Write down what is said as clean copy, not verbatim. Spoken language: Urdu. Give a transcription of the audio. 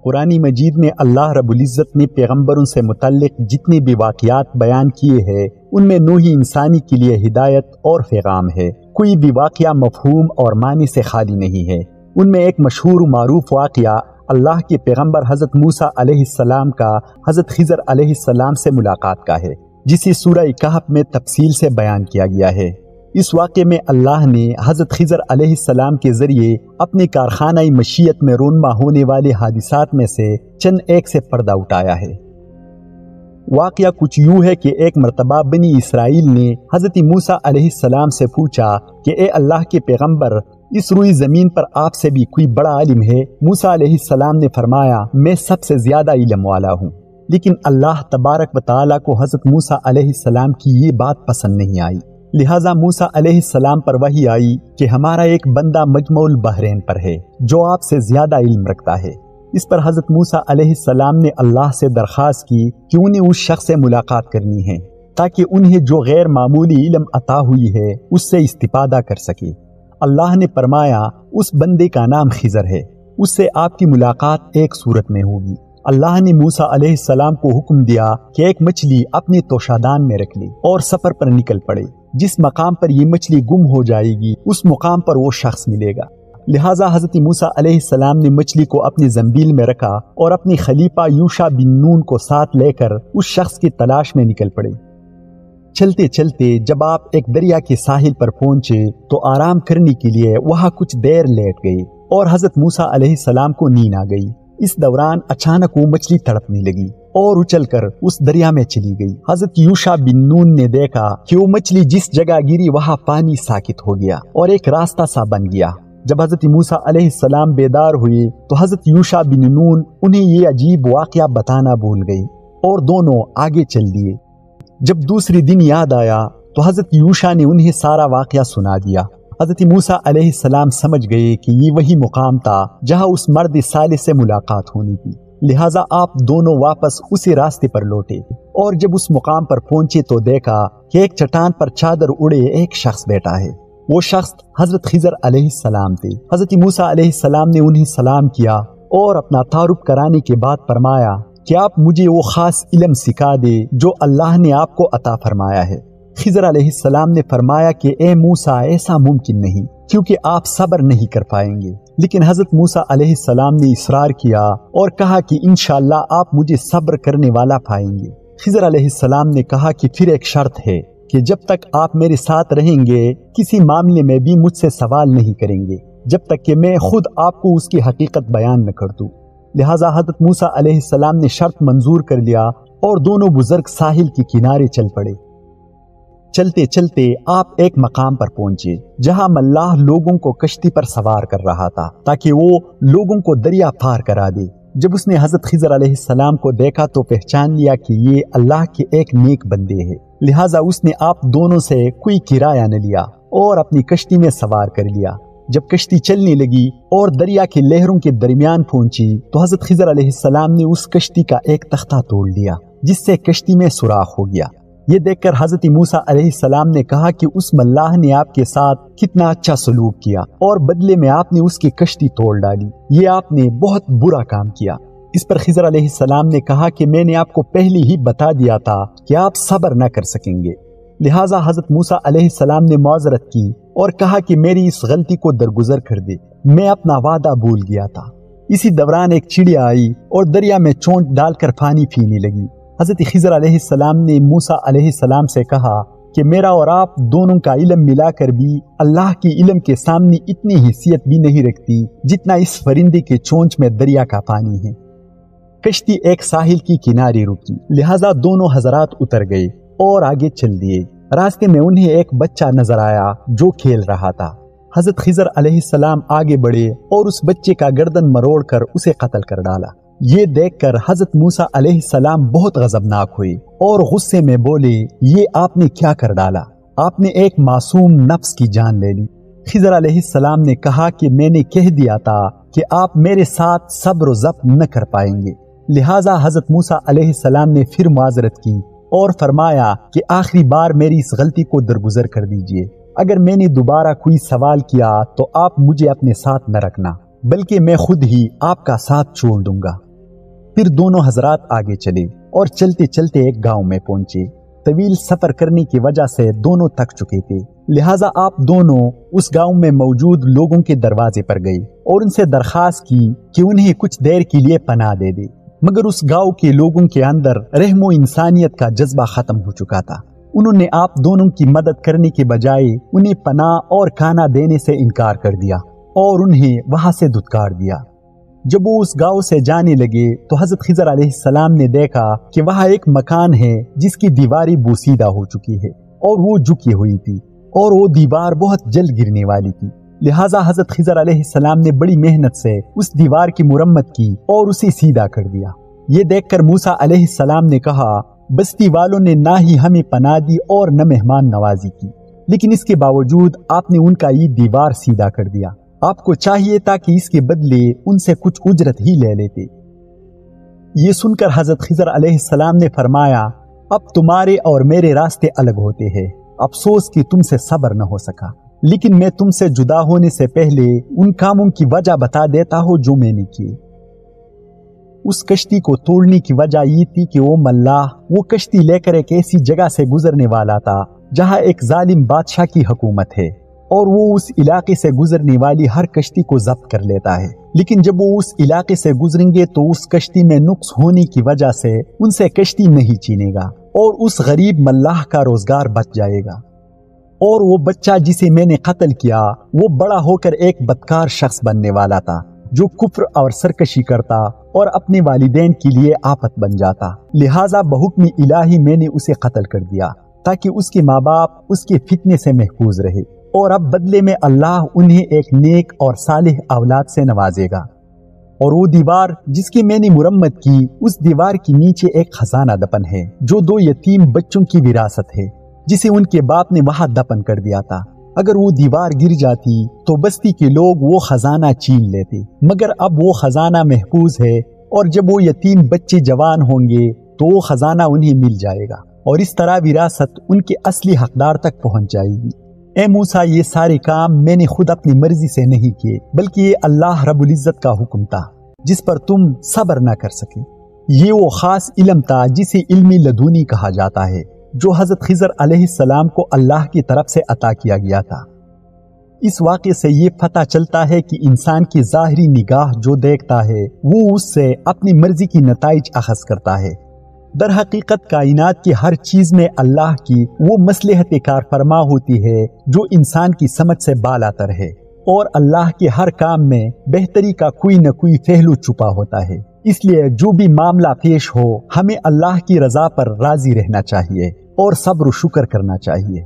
قرآن مجید میں اللہ رب العزت نے پیغمبروں سے متعلق جتنے بھی واقعات بیان کیے ہیں ان میں نوحی انسانی کے لیے ہدایت اور پیغام ہے۔ کوئی بھی واقعہ مفہوم اور معنی سے خالی نہیں ہے۔ ان میں ایک مشہور و معروف واقعہ اللہ کے پیغمبر حضرت موسیٰ علیہ السلام کا حضرت خضر علیہ السلام سے ملاقات کا ہے، جسے سورہ کہف میں تفصیل سے بیان کیا گیا ہے۔ اس واقعے میں اللہ نے حضرت خضر علیہ السلام کے ذریعے اپنے کارخانہ مشیت میں رونما ہونے والے حادثات میں سے چند ایک سے پردہ اٹھایا ہے۔ واقعہ کچھ یوں ہے کہ ایک مرتبہ بنی اسرائیل نے حضرت موسیٰ علیہ السلام سے پوچھا کہ اے اللہ کے پیغمبر، اس روئی زمین پر آپ سے بھی کوئی بڑا عالم ہے؟ موسیٰ علیہ السلام نے فرمایا، میں سب سے زیادہ علم والا ہوں۔ لیکن اللہ تبارک و تعالیٰ کو حضرت موسیٰ علیہ السلام کی یہ بات پسند نہیں آئی، لہٰذا موسیٰ علیہ السلام پر وحی آئی کہ ہمارا ایک بندہ مجمع البحرین پر ہے جو آپ سے زیادہ علم رکھتا ہے۔ اس پر حضرت موسیٰ علیہ السلام نے اللہ سے درخواست کی کہ انہیں اس شخص سے ملاقات کرنی ہے تاکہ انہیں جو غیر معمولی علم عطا ہوئی ہے اس سے استفادہ کر سکے۔ اللہ نے فرمایا، اس بندے کا نام خضر ہے، اس سے آپ کی ملاقات ایک صورت میں ہوگی۔ اللہ نے موسیٰ علیہ السلام کو حکم دیا کہ ایک مچھلی اپنے توشادان میں رکھ لے اور سفر پر نکل پڑے۔ جس مقام پر یہ مچھلی گم ہو جائے گی اس مقام پر وہ شخص ملے گا۔ لہٰذا حضرت موسیٰ علیہ السلام نے مچھلی کو اپنے زنبیل میں رکھا اور اپنی خلیفہ یوشع بن نون کو ساتھ لے کر اس شخص کی تلاش میں نکل پڑے۔ چلتے چلتے جب آپ ایک دریا کے ساحل پر پہنچے تو آرام کرنے کے لیے وہاں کچھ دیر لیٹ گئے اور حضرت موسیٰ علیہ السلام کو نیند آ گئی۔ اس دوران اچانک وہ مچھلی تڑپنے لگی اور اچل کر اس دریا میں چلی گئی۔ حضرت یوشع بن نون نے دیکھا کہ وہ مچھلی جس جگہ گری وہاں پانی ساکت ہو گیا اور ایک راستہ سا بن گیا۔ جب حضرت موسیٰ علیہ السلام بیدار ہوئے تو حضرت یوشع بن نون انہیں یہ عجیب واقعہ بتانا بھول گئی اور دونوں آگے چل دیے۔ جب دوسری دن یاد آیا تو حضرت یوشع نے انہیں سارا واقعہ سنا دیا۔ حضرت موسیٰ علیہ السلام سمجھ گئے کہ یہ وہی مقام تھا جہاں اس مرد صالح سے ملاقات ہونی تھی، لہٰذا آپ دونوں واپس اسی راستے پر لوٹے اور جب اس مقام پر پہنچے تو دیکھا کہ ایک چٹان پر چادر اڑے ایک شخص بیٹھا ہے۔ وہ شخص حضرت خضر علیہ السلام تھے۔ حضرت موسیٰ علیہ السلام نے انہیں سلام کیا اور اپنا تعارف کرانے کے بعد فرمایا کہ آپ مجھے وہ خاص علم سکھا دے جو اللہ نے آپ کو عطا فرمایا ہے۔ خضر علیہ السلام نے فرمایا کہ اے موسیٰ، ایسا ممکن نہیں کیونکہ آپ صبر نہیں کر پائیں گے۔ لیکن حضرت موسیٰ علیہ السلام نے اصرار کیا اور کہا کہ انشاءاللہ آپ مجھے صبر کرنے والا پائیں گے۔ خضر علیہ السلام نے کہا کہ پھر ایک شرط ہے کہ جب تک آپ میرے ساتھ رہیں گے کسی معاملے میں بھی مجھ سے سوال نہیں کریں گے جب تک کہ میں خود آپ کو اس کی حقیقت بیان نہ کر دوں۔ لہٰذا حضرت موسیٰ علیہ السلام نے شرط منظور کر لیا اور دونوں بزرگ ساحل کے کنارے چل پڑے۔ چلتے چلتے آپ ایک مقام پر پہنچے جہاں ملاح لوگوں کو کشتی پر سوار کر رہا تھا تاکہ وہ لوگوں کو دریا پار کرا دے۔ جب اس نے حضرت خضر علیہ السلام کو دیکھا تو پہچان لیا کہ یہ اللہ کے ایک نیک بندے ہیں، لہٰذا اس نے آپ دونوں سے کوئی کرایہ نہ لیا اور اپنی کشتی میں سوار کر لیا۔ جب کشتی چلنے لگی اور دریا کے لہروں کے درمیان پہنچی تو حضرت خضر علیہ السلام نے اس کشتی کا ایک تختہ توڑ دیا جس سے کشتی میں سوراخ ہو گیا۔ یہ دیکھ کر حضرت موسیٰ علیہ السلام نے کہا کہ اس ملاح نے آپ کے ساتھ کتنا اچھا سلوک کیا اور بدلے میں آپ نے اس کی کشتی توڑ ڈالی، یہ آپ نے بہت برا کام کیا۔ اس پر خضر علیہ السلام نے کہا کہ میں نے آپ کو پہلے ہی بتا دیا تھا کہ آپ صبر نہ کر سکیں گے۔ لہٰذا حضرت موسیٰ علیہ السلام نے معذرت کی اور کہا کہ میری اس غلطی کو درگزر کر دے، میں اپنا وعدہ بھول گیا تھا۔ اسی دوران ایک چڑیا آئی اور دریا میں چونچ ڈال کر پانی پینے لگی۔ حضرت خضر علیہ السلام نے موسیٰ علیہ السلام سے کہا کہ میرا اور آپ دونوں کا علم ملا کر بھی اللہ کی علم کے سامنے اتنی حیثیت بھی نہیں رکھتی جتنا اس فرندے کے چونچ میں دریا کا پانی ہے۔ کشتی ایک ساحل کی کنارے رکی، لہٰذا دونوں حضرات اتر گئے اور آگے چل دیے۔ راستے میں انہیں ایک بچہ نظر آیا جو کھیل رہا تھا۔ حضرت خضر علیہ السلام آگے بڑھے اور اس بچے کا گردن مروڑ کر اسے قتل کر ڈالا۔ یہ دیکھ کر حضرت موسیٰ علیہ السلام بہت غضبناک ہوئے اور غصے میں بولے، یہ آپ نے کیا کر ڈالا؟ آپ نے ایک معصوم نفس کی جان لے لی۔ خضر علیہ السلام نے کہا کہ میں نے کہہ دیا تھا کہ آپ میرے ساتھ صبر و ضبط نہ کر پائیں گے۔ لہٰذا حضرت موسیٰ علیہ السلام نے پھر معذرت کی اور فرمایا کہ آخری بار میری اس غلطی کو درگزر کر دیجئے، اگر میں نے دوبارہ کوئی سوال کیا تو آپ مجھے اپنے ساتھ نہ رکھنا، بلکہ میں خود ہی آپ کا ساتھ چھوڑ دوں گا۔ پھر دونوں حضرات آگے چلے اور چلتے چلتے ایک گاؤں میں پہنچے۔ طویل سفر کرنے کی وجہ سے دونوں تھک چکے تھے، لہٰذا آپ دونوں اس گاؤں میں موجود لوگوں کے دروازے پر گئے اور ان سے درخواست کی کہ انہیں کچھ دیر کے لیے پناہ دے دے، مگر اس گاؤں کے لوگوں کے اندر رحم و انسانیت کا جذبہ ختم ہو چکا تھا۔ انہوں نے آپ دونوں کی مدد کرنے کے بجائے انہیں پناہ اور کھانا دینے سے انکار کر دیا اور انہیں وہاں سے دھتکار دیا۔ جب وہ اس گاؤں سے جانے لگے تو حضرت خضر علیہ السلام نے دیکھا کہ وہاں ایک مکان ہے جس کی دیواریں بوسیدہ ہو چکی ہے اور وہ جھکی ہوئی تھی اور وہ دیوار بہت جلد گرنے والی تھی، لہٰذا حضرت خضر علیہ السلام نے بڑی محنت سے اس دیوار کی مرمت کی اور اسے سیدھا کر دیا۔ یہ دیکھ کر موسیٰ علیہ السلام نے کہا، بستی والوں نے نہ ہی ہمیں پناہ دی اور نہ مہمان نوازی کی، لیکن اس کے باوجود آپ نے ان کا یہ دیوار سیدھا کر دیا۔ آپ کو چاہیے تھا کہ اس کے بدلے ان سے کچھ اجرت ہی لے لیتے۔ یہ سن کر حضرت خضر علیہ السلام نے فرمایا، اب تمہارے اور میرے راستے الگ ہوتے ہیں، افسوس کہ تم سے صبر نہ ہو سکا، لیکن میں تم سے جدا ہونے سے پہلے ان کاموں کی وجہ بتا دیتا ہوں جو میں نے کیے۔ اس کشتی کو توڑنے کی وجہ یہ تھی کہ وہ ملاح وہ کشتی لے کر ایک ایسی جگہ سے گزرنے والا تھا جہاں ایک ظالم بادشاہ کی حکومت ہے اور وہ اس علاقے سے گزرنے والی ہر کشتی کو ضبط کر لیتا ہے، لیکن جب وہ اس علاقے سے گزریں گے تو اس کشتی میں نقص ہونے کی وجہ سے ان سے کشتی نہیں چھینے گا اور اس غریب ملاح کا روزگار بچ جائے گا، اور وہ بچہ جسے میں نے قتل کیا وہ بڑا ہو کر ایک بدکار شخص بننے والا تھا جو کفر اور سرکشی کرتا اور اپنے والدین کے لیے آفت بن جاتا، لہٰذا بحکم الہی میں نے اسے قتل کر دیا تاکہ اس کے ماں باپ اس کے فتنے سے محفوظ رہے، اور اب بدلے میں اللہ انہیں ایک نیک اور صالح اولاد سے نوازے گا۔ اور وہ دیوار جس کی میں نے مرمت کی، اس دیوار کے نیچے ایک خزانہ دفن ہے جو 2 یتیم بچوں کی وراثت ہے جسے ان کے باپ نے وہاں دفن کر دیا تھا۔ اگر وہ دیوار گر جاتی تو بستی کے لوگ وہ خزانہ چھین لیتے، مگر اب وہ خزانہ محفوظ ہے، اور جب وہ یتیم بچے جوان ہوں گے تو وہ خزانہ انہیں مل جائے گا اور اس طرح وراثت ان کے اصلی حقدار تک پہنچ جائے گی۔ اے موسیٰ، یہ سارے کام میں نے خود اپنی مرضی سے نہیں کیے، بلکہ یہ اللہ رب العزت کا حکم تھا جس پر تم صبر نہ کر سکے۔ یہ وہ خاص علم تھا جسے علم لدنی کہا جاتا ہے، جو حضرت خضر علیہ السلام کو اللہ کی طرف سے عطا کیا گیا تھا۔ اس واقعے سے یہ پتہ چلتا ہے کہ انسان کی ظاہری نگاہ جو دیکھتا ہے وہ اس سے اپنی مرضی کی نتائج اخذ کرتا ہے۔ در حقیقت کائنات کی ہر چیز میں اللہ کی وہ مصلحت کار فرما ہوتی ہے جو انسان کی سمجھ سے بالا تر ہے، اور اللہ کے ہر کام میں بہتری کا کوئی نہ کوئی پہلو چھپا ہوتا ہے۔ اس لیے جو بھی معاملہ پیش ہو، ہمیں اللہ کی رضا پر راضی رہنا چاہیے اور صبر و شکر کرنا چاہیے۔